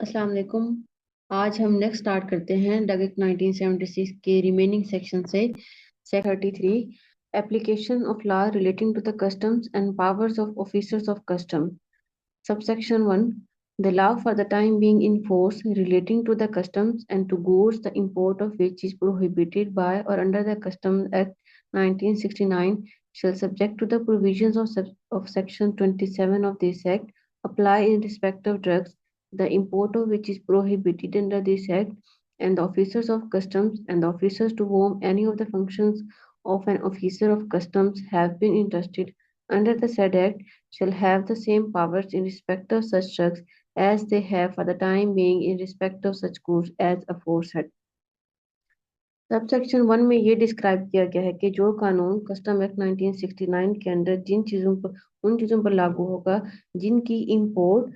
अस्सलाम वालेकुम। आज हम नेक्स्ट स्टार्ट करते हैं डग एक्ट 1976 के रिमेनिंग सेक्शन से। Section 33, application of law relating to the customs and powers of officers of custom. Subsection 1. The law for the time being in force relating to the customs and to goods the import of which is prohibited by or under the Customs Act 1969 shall, subject to the provisions of Section 27 of this Act, apply in respect of drugs, the import of which is prohibited under this Act, and the officers of customs and the officers to whom any of the functions of an officer of customs have been entrusted under the said Act shall have the same powers in respect of such drugs as they have for the time being in respect of such goods as aforesaid। Subsection 1 में ये describe किया गया है कि जो कानून custom act 1969 के अंदर जिन चीज़ों पर उन चीज़ों पर लागू होगा जिनकी इंपोर्ट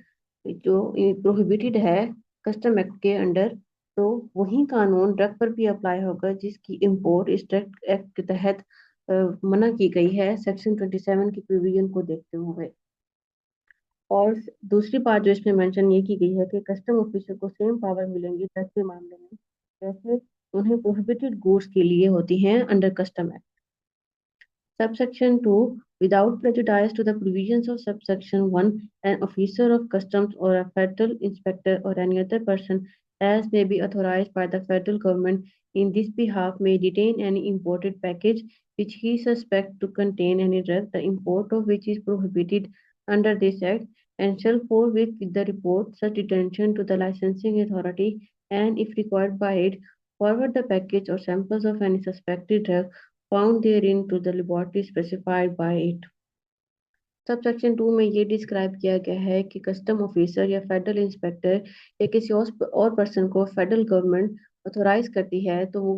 जो प्रोहिबिटेड है कस्टम एक्ट के अंडर, तो वही कानून ड्रग पर भी अप्लाई होगा जिसकी इंपोर्ट इस ड्रग एक्ट के तहत मना की गई है सेक्शन 27 की प्रोविजन को देखते हुए। और दूसरी बात जो इसमें मेंशन ये की गई है कि कस्टम ऑफिसर को सेम पावर मिलेंगी ड्रग के मामले में जैसे उन्हें प्रोहिबिटेड गुड्स के लिए होती हैं under custom act. Subsection 2. Without prejudice to the provisions of subsection 1, an officer of customs or a federal inspector or any other person as may be authorized by the federal government in this behalf may detain any imported package which he suspects to contain any drug, the import of which is prohibited under this act, and shall forthwith with the report such detention to the licensing authority, and if required by it, forward the package or samples of any suspected drug found therein to the laboratory specified by it। Subsection 2 में ये describe किया गया है कि custom officer या federal inspector या किसी और पर्सन को फेडरल गवर्नमेंट ऑथोराइज करती है तो वो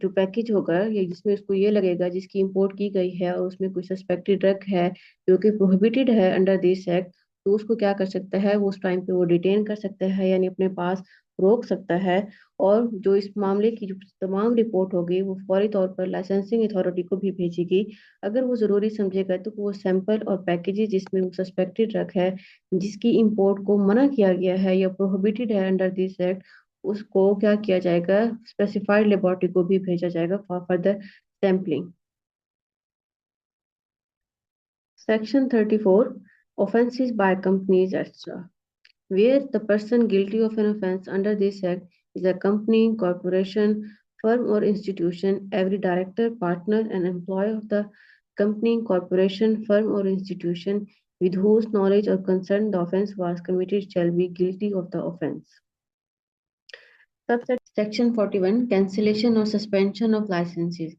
जो पैकेज होगा या जिसमें उसको ये लगेगा जिसकी इंपोर्ट की गई है और उसमें कोई सस्पेक्टेड ड्रग है जो कि प्रोहिबिटेड है अंडर दिस एक्ट, तो उसको क्या कर सकता है, वो उस टाइम पे वो डिटेन कर सकता है यानी अपने पास रोक सकता है। और जो इस मामले की जो तमाम रिपोर्ट होगी वो फौरी तौर पर लाइसेंसिंग अथॉरिटी को भी भेजेगी। अगर वो ज़रूरी समझेगा तो वो सैंपल और पैकेजेस जिसमें वो सस्पेक्टेड ड्रग है जिसकी इंपोर्ट को मना किया गया है या प्रोहिबिटेड है अंडर दिस एक्ट, उसको क्या किया जाएगा, स्पेसिफाइड लेबोरेटरी को भी भेजा जाएगा for further sampling. Section 34, offences by companies etc. Where the person guilty of an offence under this act is a company, corporation, firm or institution, every director, partner and employee of the company, corporation, firm or institution with whose knowledge or consent the offence was committed shall be guilty of the offence। Section 41, cancellation or suspension of licenses.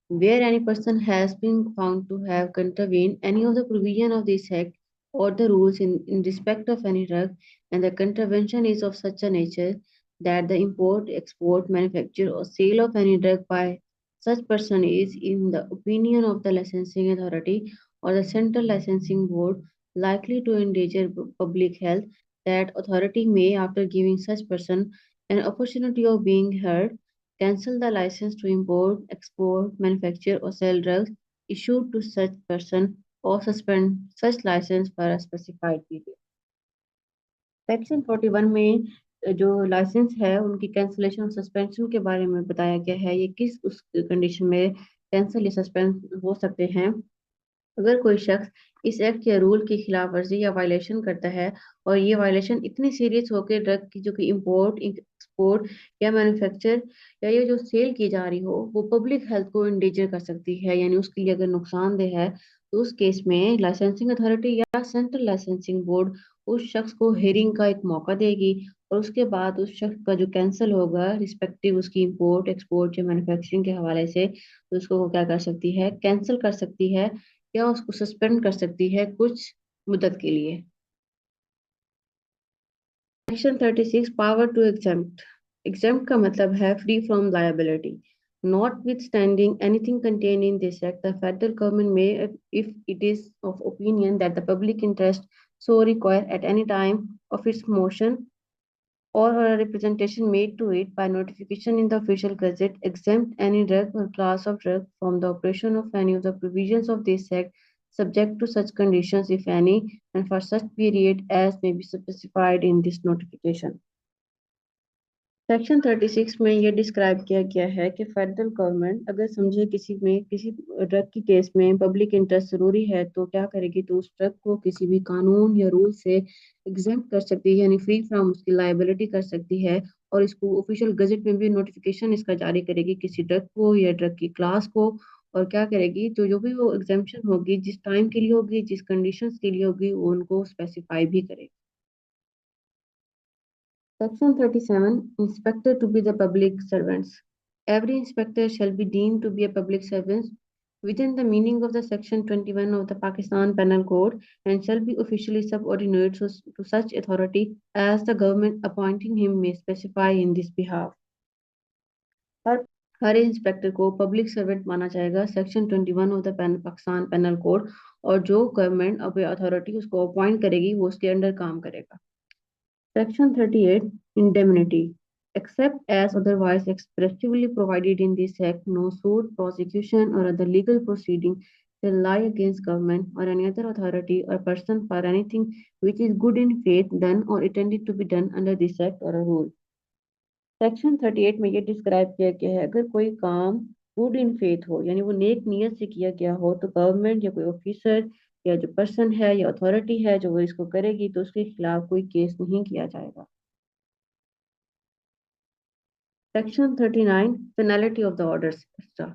Where any person has been found to have contravened any of the provision of this act or the rules in respect of any drug, and the contravention is of such a nature that the import, export, manufacture, or sale of any drug by such person is, in the opinion of the licensing authority or the central licensing board, likely to endanger public health, that authority may, after giving such person an opportunity of being heard, cancel the license to import, export, manufacture, or sell drugs issued to such person or suspend such license for a specified period। Section 41 में जो licence है उनकी cancellation और suspension के बारे में बताया गया है। ये किस उस कंडीशन में कैंसिल या सस्पेंड हो सकते हैं। अगर कोई शख्स इस एक्ट या रूल की खिलाफ वर्जी या वायलेशन करता है और ये वायलेशन इतनी सीरियस हो कि ड्रग की जो कि इंपोर्ट, एक्सपोर्ट या मैन्युफैक्चर या ये जो सेल की जा रही हो वो पब्लिक हेल्थ को इंडेंजर कर सकती है यानी उसके लिए अगर नुकसानदेह है, तो उस केस में लाइसेंसिंग अथॉरिटी या सेंट्रल लाइसेंसिंग बोर्ड उस शख्स को हेयरिंग का एक मौका देगी और उसके बाद उस शख्स का जो कैंसिल होगा रिस्पेक्टिव उसकी इंपोर्ट, एक्सपोर्ट या मैन्युफैक्चरिंग के हवाले से, तो उसको वो क्या कर सकती है, कैंसिल कर सकती है या उसको सस्पेंड कर सकती है कुछ मुद्दत के लिए। Section 36, power to exempt. Exempt का मतलब है free from liability. Notwithstanding anything contained in this act, the federal government may, if it is of opinion that the public interest so require at any time of its motion or a representation made to it by notification in the official gazette, exempt any drug or class of drug from the operation of any of the provisions of this act, subject to such conditions, if any, and for such period as may be specified in this notification। Section 36 में ये describe किया गया है कि federal government अगर समझे किसी drug की केस में पब्लिक इंटरेस्ट जरूरी है तो क्या करेगी, तो उस ड्रग को किसी भी कानून या रूल से एग्जेम्प्ट कर सकती है, यानी फ्री फ्रॉम उसकी लाइबिलिटी कर सकती है। और इसको ऑफिशियल गजट में भी नोटिफिकेशन इसका जारी करेगी किसी ड्रग को या ड्रग की क्लास को। और क्या करेगी, तो जो भी वो एग्जेम्पशन होगी, जिस टाइम के लिए होगी, जिस कंडीशंस के लिए होगी, वो उनको स्पेसिफाई भी करेगी। Section 37. Inspector to be the public servants. Every inspector shall be deemed to be a public servant within the meaning of the Section 21 of the Pakistan Penal Code and shall be officially subordinate to such authority as the government appointing him may specify in this behalf. हर हर inspector को public servant माना जाएगा, section 21 of the Pakistan penal code. और जो government अब authority उसको appoint करेगी वो उसके अंडर काम करेगा। Section 38. Indemnity. Except as otherwise expressly provided in this Act, no suit, prosecution, or other legal proceeding shall lie against government or any other authority or person for anything which is good in faith done or intended to be done under this Act or a rule. Section 38 में ये describe किया गया है, अगर कोई काम good in faith हो, यानी वो नेक नियत से किया गया हो, तो गवर्नमेंट या कोई ऑफिसर या जो पर्सन है या अथॉरिटी है जो वो इसको करेगी, तो उसके खिलाफ कोई केस नहीं किया जाएगा। Section 39. Finality of the orders. Extra.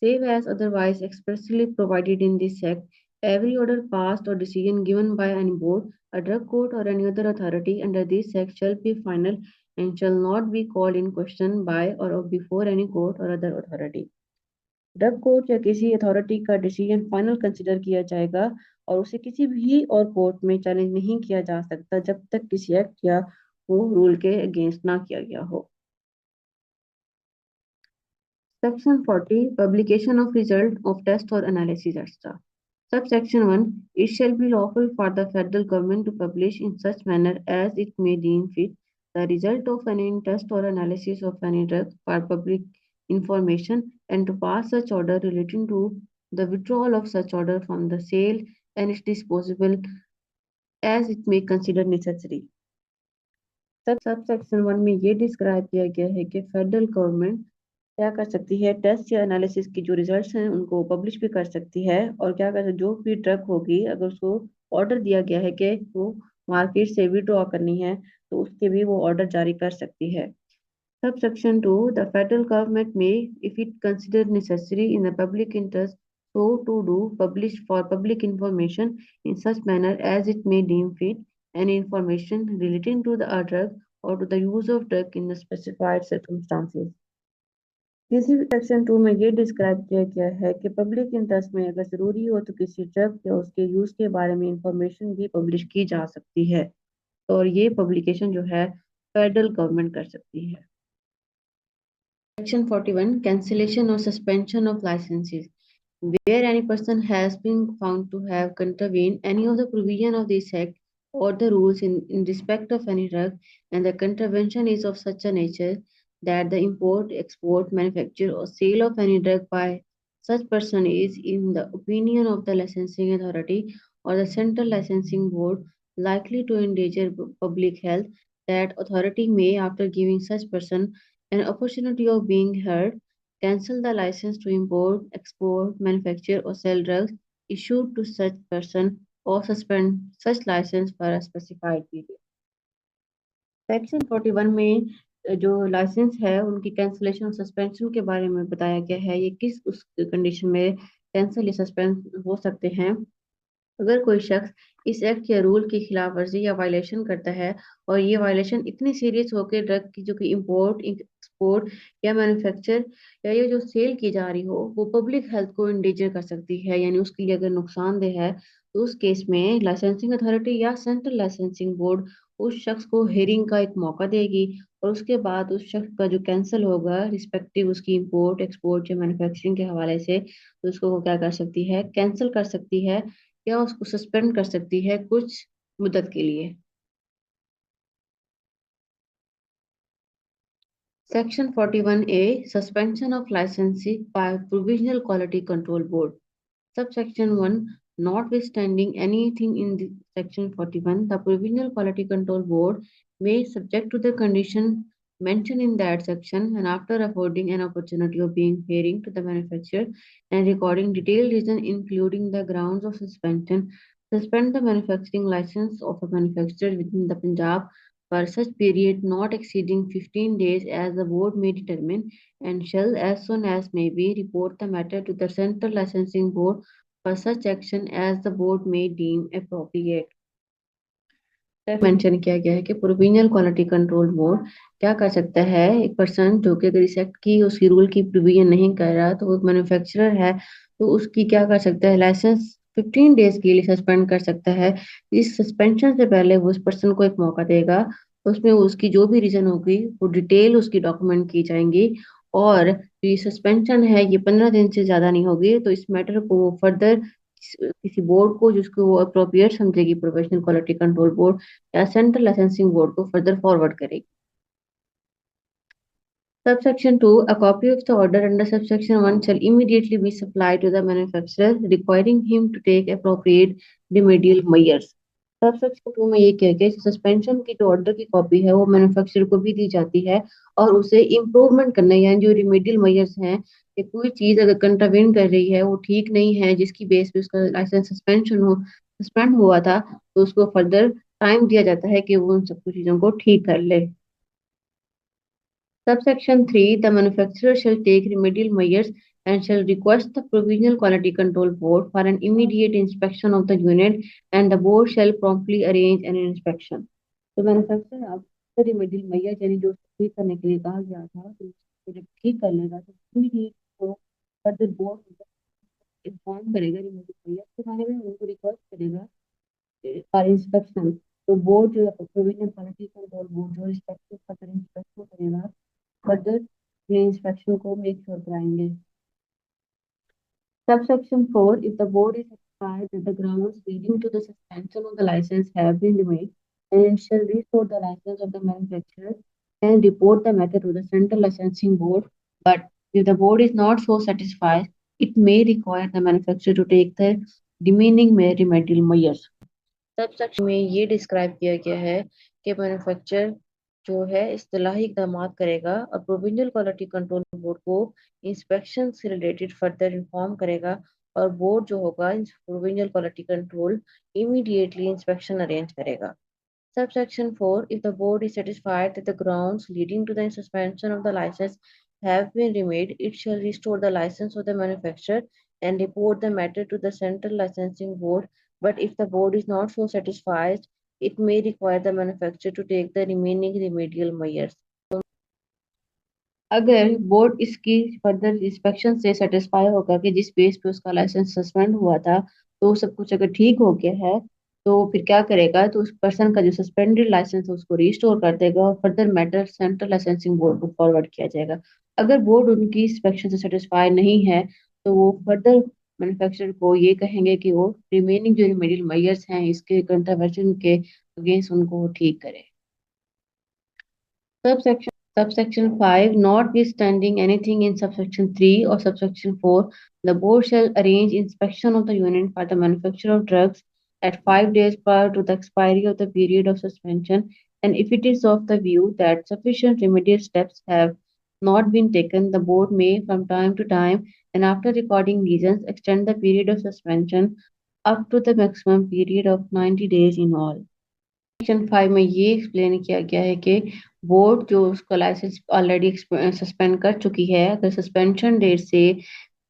Save as otherwise expressly provided in this Act, every order passed or decision given by any board, a drug court, or any other authority under this Act shall be final and shall not be called in question by or before any court or other authority. Drug court या किसी authority का decision final consider किया जाएगा और उसे किसी भी और कोर्ट में चैलेंज नहीं किया जा सकता जब तक किसी एक्ट या वो रूल के अगेंस्ट ना किया गया हो। Section 40. Publication of result of test or analysis extra. Subsection 1. It shall be lawful for the federal government to publish in such manner as it may deem fit the result of any test or analysis of any drug for public information and to pass such order relating to the withdrawal of such order from the sale and its disposable as it may consider necessary. Subsection 1 में ये describe किया गया है कि federal government क्या कर सकती है, टेस्ट या एनालिसिस की जो रिजल्ट्स हैं उनको पब्लिश भी कर सकती है। और क्या कर सकती, जो भी ड्रग होगी अगर उसको ऑर्डर दिया गया है कि वो मार्केट से विड्रॉ करनी है, तो उसके भी वो ऑर्डर जारी कर सकती है। Subsection 2. The federal government may, if it consider necessary in the public interest, so to do publish for public information in such manner as it may deem fit any information relating to the drug or to the use of drug in the specified circumstances. किसी भी section 2 में ये describe किया गया है कि public interest में अगर जरूरी हो तो किसी ड्रग या उसके यूज के बारे में इंफॉर्मेशन भी पब्लिश की जा सकती है, और ये पब्लिकेशन जो है फेडरल गवर्नमेंट कर सकती है। Section 41. Cancellation or suspension of licenses. Where any person has been found to have contravened any of the provision of this Act or the rules in respect of any drug, and the contravention is of such a nature that the import, export, manufacture, or sale of any drug by such person is, in the opinion of the licensing authority or the central licensing board, likely to endanger public health, that authority may, after giving such person an opportunity of being heard, cancel the license to import, export, manufacture, or sell drugs issued to such person or suspend such license for a specified period. Section 41 में जो licence है उनकी cancellation और suspension के बारे में बताया गया है, ये किस उस कंडीशन में कैंसिल या सस्पेंड हो सकते हैं। अगर कोई शख्स इस एक्ट या रूल की खिलाफ वर्जी या वायलेशन करता है और ये वायलेशन इतनी सीरियस हो कि ड्रग की जो कि इंपोर्ट, एक्सपोर्ट या मैन्युफैक्चर या ये जो सेल की जा रही हो वो पब्लिक हेल्थ को इंडेंजर कर सकती है, यानी उसके लिए अगर नुकसानदेह है, तो उस केस में लाइसेंसिंग अथॉरिटी या सेंट्रल लाइसेंसिंग बोर्ड उस शख्स को हेयरिंग का एक मौका देगी और उसके बाद उस शख्स का जो कैंसिल होगा रिस्पेक्टिव उसकी इंपोर्ट, एक्सपोर्ट या मैन्युफैक्चरिंग के हवाले से, तो उसको वो क्या कर सकती है, कैंसिल कर सकती है या उसको सस्पेंड कर सकती है कुछ मुद्दत के लिए। Section 41A. Suspension of licensing by Provisional Quality Control Board. Subsection 1. Notwithstanding anything in the Section 41, the Provisional Quality Control Board may, subject to the condition mentioned in that section, and after affording an opportunity of being hearing to the manufacturer and recording detailed reason including the grounds of suspension, suspend the manufacturing license of a manufacturer within the Punjab for such period not exceeding 15 days as the board may determine, and shall as soon as may be report the matter to the central licensing board for such action as the board may deem appropriate. Mention किया गया है कि provisional quality control board क्या कर सकता है, एक person जो कि अगर इस एक्ट की उसकी रूल की प्रोविजन नहीं कर रहा तो वो मैन्युफैक्चरर है, तो उसकी क्या कर सकता है, लाइसेंस 15 डेज के लिए सस्पेंड कर सकता है। इस सस्पेंशन से पहले वो उस पर्सन को एक मौका देगा, उसमें उसकी जो भी रीजन होगी वो डिटेल उसकी डॉक्यूमेंट की जाएंगी, और जो ये सस्पेंशन है ये 15 दिन से ज्यादा नहीं होगी, तो इस मैटर को वो फर्दर किसी बोर्ड को जिसको वो अप्रोप्रिएट समझेगी, प्रोफेशनल क्वालिटी कंट्रोल बोर्ड या सेंट्रल लाइसेंसिंग बोर्ड को फर्दर फॉरवर्ड करेगी। Subsection 2. A copy of the order under subsection 1 shall immediately be supplied to the manufacturer, requiring him to take appropriate remedial measures. Subsection 2 में ये कह के suspension की जो order की कॉपी है वो मैन्युफैक्चरर को भी दी जाती है, और उसे इम्प्रूवमेंट करने यानी जो रिमेडियल मेजर्स हैं कि कोई चीज अगर कंट्रावेन कर रही है वो ठीक नहीं है जिसकी बेस पे उसका लाइसेंस सस्पेंड हुआ था, तो उसको फर्दर टाइम दिया जाता है कि वो उन सब कुछ चीजों को ठीक कर ले। Subsection 3. The manufacturer shall take remedial measures and shall request the Provisional Quality Control Board for an immediate inspection of the unit, and the board shall promptly arrange an inspection. तो मैन्युफैक्चरर आपसे remedial measures यानी जो ठीक करने के लिए कहा गया था तो उसको जब ठीक कर लेगा तो immediate को फर्दर बोर्ड इन्फॉर्म करेगा रिमेडियल measures के बारे में, उनको रिक्वेस्ट करेगा फॉर इंस्पेक्शन। तो बोर्ड जो प्रोविजनल क्वालिटी कंट्रोल बोर्ड जो इंस्पेक्शन फर्दर इंस्पेक्शन करेगा, फर्दर ये इंस्पेक्शन को मेक श्योर कराएंगे। Subsection 4. If the board is satisfied that the grounds leading to the suspension of the license have been removed, and it shall restore the license of the manufacturer and report the matter to the central licensing board. But if the board is not so satisfied, it may require the manufacturer to take the remaining remedial measures. Subsection में ये describe किया गया है कि manufacturer जो है इस्तिलाही इकदाम करेगा और प्रोविजनल क्वालिटी कंट्रोल बोर्ड को इंस्पेक्शन से रिलेटेड फर्दर इन्फॉर्म करेगा, और बोर्ड जो होगा provisional quality control immediately inspection arrange करेगा। Subsection 4. If the board is satisfied that the grounds leading to the suspension of the license have been removed, it shall restore the license of the manufacturer and report the matter to the central licensing board. But if the board is not so satisfied, it may require the manufacturer to take the remaining remedial measures. अगर board इसकी further inspection से satisfy होगा कि जिस base पे उसका licence suspend हुआ था तो सब कुछ अगर ठीक हो गया है, तो फिर क्या करेगा, तो उस पर्सन का जो सस्पेंडेड लाइसेंस है उसको रिस्टोर कर देगा और further matter central licensing board को फॉरवर्ड किया जाएगा। अगर बोर्ड उनकी इंस्पेक्शन से सेटिस्फाई नहीं है तो वो फर्दर मैन्युफैक्चरर को ये कहेंगे कि वो रिमेनिंग जो रिमेडियल मेजर्स हैं इसके कंट्रावेंशन के अगेंस्ट उनको ठीक करे। Subsection 5. Notwithstanding anything in subsection 3 or subsection 4, the board shall arrange inspection of the unit for the manufacture of drugs at 5 days prior to the expiry of the period of suspension, and if it is of the view that sufficient remedial steps have not been taken, the board may, from time to time, and after recording reasons, extend the period of suspension up to the maximum period of 90 days in all. Section 5 में ये explain किया गया है कि board जो उसका licence already suspend कर चुकी है, अगर सस्पेंशन डेट से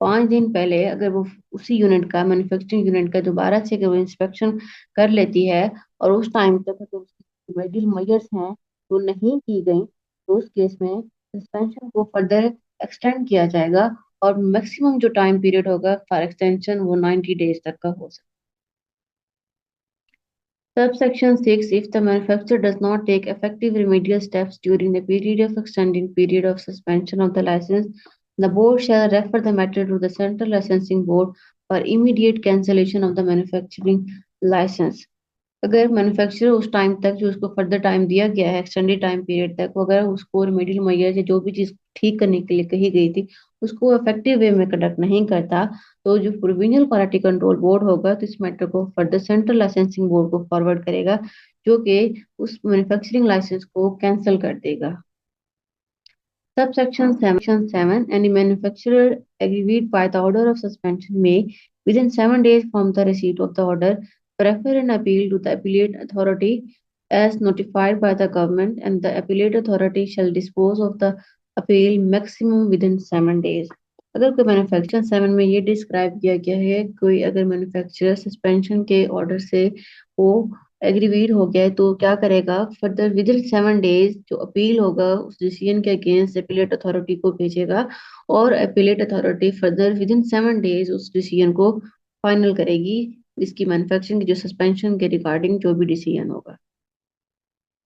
5 दिन पहले अगर वो उसी यूनिट का मैन्युफैक्चरिंग यूनिट का दोबारा से अगर वो इंस्पेक्शन कर लेती है और उस टाइम तक अगर उसकी मेडिकल मेजर्स हैं वो नहीं की गई, तो उस केस में सस्पेंशन को फर्दर एक्सटेंड किया जाएगा और मैक्सिमम जो टाइम पीरियड होगा फॉर एक्सटेंशन वो 90 डेज तक का हो सकता है। Subsection 6. If the manufacturer does not take effective remedial steps during the period of extended period of suspension of the license, the board shall refer the matter to the central licensing board for immediate cancellation of the manufacturing license. अगर manufacturer उस time तक जो उसको further time दिया गया है extended time period तक, अगर उसको रिमेडियल मेजर या जो भी चीज ठीक करने के लिए कही गई थी उसको इफेक्टिव वे में कंडक्ट नहीं करता, तो जो प्रोविजनल क्वालिटी कंट्रोल बोर्ड होगा तो इस मैटर को फर्दर सेंट्रल लाइसेंसिंग बोर्ड को फॉरवर्ड करेगा, जो कि उस मैन्युफैक्चरिंग लाइसेंस को कैंसिल कर देगा। Subsection 7. Any manufacturer aggrieved by the order of suspension may, within 7 days from the receipt of the order, prefer an appeal to the appellate authority as notified by the government, and the appellate authority shall dispose of the appeal maximum within 7 days. अगर कोई manufacture 7 में ये describe किया गया है, कोई अगर manufacturer suspension के ऑर्डर से वो एग्रीवीड हो गया है तो क्या करेगा, फर्दर विद इन 7 डेज जो अपील होगा उस डिसीजन के अगेंस्ट एपिलेट अथॉरिटी को भेजेगा, और appellate authority further with in 7 days उस डिसीजन को फाइनल करेगी, इसकी मैन्युफैक्चरिंग की जो सस्पेंशन के रिगार्डिंग जो भी डिसीजन होगा।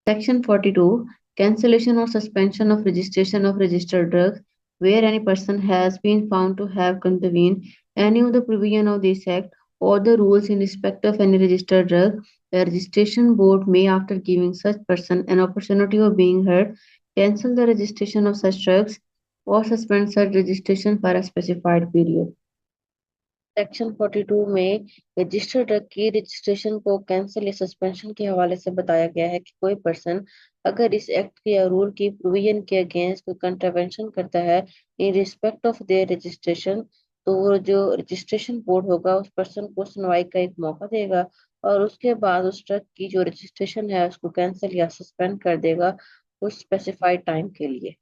Section 42. Cancellation or suspension of registration of registered drugs, where any person has been found to have contravened any of the provision of this act or the rules in respect of any registered drug, the registration board may, after giving such person an opportunity of being heard, cancel the registration of such drugs or suspend such registration for a specified period. Section 42 में registered drug की registration को cancel या suspension के हवाले से बताया गया है कि कोई पर्सन अगर इस एक्ट के या रूल की प्रोविजन के अगेंस्ट कोई कंट्रावेंशन करता है in respect of their registration, तो वो जो रजिस्ट्रेशन बोर्ड होगा उस पर्सन को सुनवाई का एक मौका देगा और उसके बाद उस ड्रग की जो रजिस्ट्रेशन है उसको कैंसिल या सस्पेंड कर देगा उस स्पेसिफाइड टाइम के लिए।